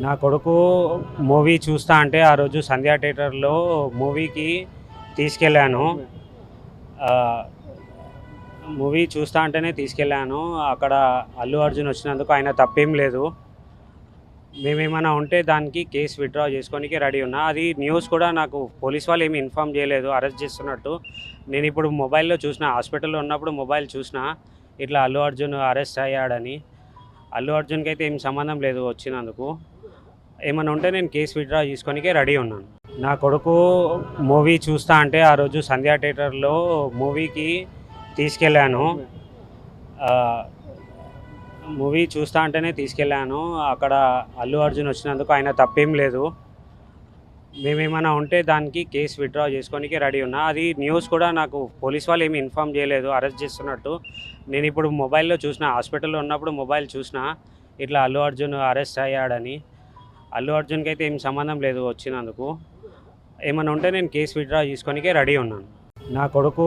నా కొడుకు మూవీ చూస్తా అంటే ఆ రోజు సంధ్యా థియేటర్‌లో మూవీకి తీసుకెళ్ళాను. ఆహ్, మూవీ చూస్తా అంటేనే తీసుకెళ్ళాను. అక్కడ అల్లు అర్జున్ వచ్చినందుకు ఆయన తప్పేం లేదు. మేమేమైనా ఉంటే దానికి కేస్ విత్‌డ్రా చేసుకోనికి రెడీ ఉన్నా. అది న్యూస్ కూడా నాకు పోలీస్ వాళ్ళు ఏమి ఇన్ఫార్మ్ చేయలేదు అరెస్ట్ చేస్తున్నట్టు. నేనిప్పుడు మొబైల్‌లో చూసిన, హాస్పిటల్‌లో ఉన్నప్పుడు మొబైల్ చూసిన, ఇట్లా అల్లు అర్జున్ అరెస్ట్ అయ్యాడని. అల్లు అర్జున్‌కైతే ఏం సంబంధం లేదు వచ్చినందుకు. ఏమన్నా ఉంటే నేను కేస్ విత్‌డ్రా చేసుకోనికే రెడీ ఉన్నాను. నా కొడుకు మూవీ చూస్తా అంటే ఆ రోజు సంధ్యా థియేటర్‌లో మూవీకి తీసుకెళ్ళాను. ఆహ్, మూవీ చూస్తా అంటేనే తీసుకెళ్ళాను. అక్కడ అల్లు అర్జున్ వచ్చినందుకు ఆయన తప్పేం లేదు. మేమేమైనా ఉంటే దానికి కేస్ విత్‌డ్రా చేసుకోనికే రెడీ ఉన్నా. అది న్యూస్ కూడా నాకు పోలీస్ వాళ్ళు ఏమి ఇన్ఫార్మ్ చేయలేదు అరెస్ట్ చేస్తున్నట్టు. నేనిప్పుడు మొబైల్‌లో చూసిన, హాస్పిటల్‌లో ఉన్నప్పుడు మొబైల్ చూసిన, ఇట్లా అల్లు అర్జున్ అరెస్ట్ అయ్యాడని. అల్లు అర్జున్‌కైతే ఏం సంబంధం లేదు వచ్చినందుకు. ఏమన్నా ఉంటే నేను కేస్ విత్‌డ్రా చేసుకోనికే రెడీ ఉన్నాను. నా కొడుకు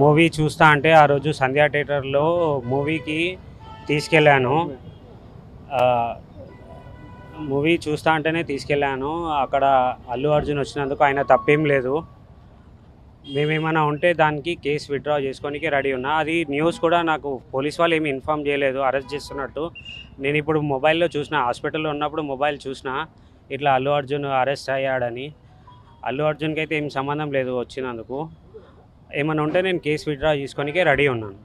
మూవీ చూస్తా అంటే ఆ రోజు సంధ్యా థియేటర్‌లో మూవీకి తీసుకెళ్ళాను. ఆహ్, మూవీ చూస్తా అంటేనే తీసుకెళ్ళాను. అక్కడ అల్లు అర్జున్ వచ్చినందుకు ఆయన తప్పేం లేదు. మేమేమైనా ఉంటే దానికి కేస్ విత్‌డ్రా చేసుకోనికే రెడీ ఉన్నా. అది న్యూస్ కూడా నాకు పోలీస్ వాళ్ళు ఏమి ఇన్ఫార్మ్ చేయలేదు అరెస్ట్ చేస్తున్నట్టు. నేనిప్పుడు మొబైల్‌లో చూసిన, హాస్పిటల్‌లో ఉన్నప్పుడు మొబైల్ చూసిన, ఇట్లా అల్లు అర్జున్ అరెస్ట్ అయ్యాడని. అల్లు అర్జున్‌కైతే ఏం సంబంధం లేదు వచ్చినందుకు. ఏమన్నా ఉంటే నేను కేస్ విత్‌డ్రా చేసుకోనికే రెడీ ఉన్నాను.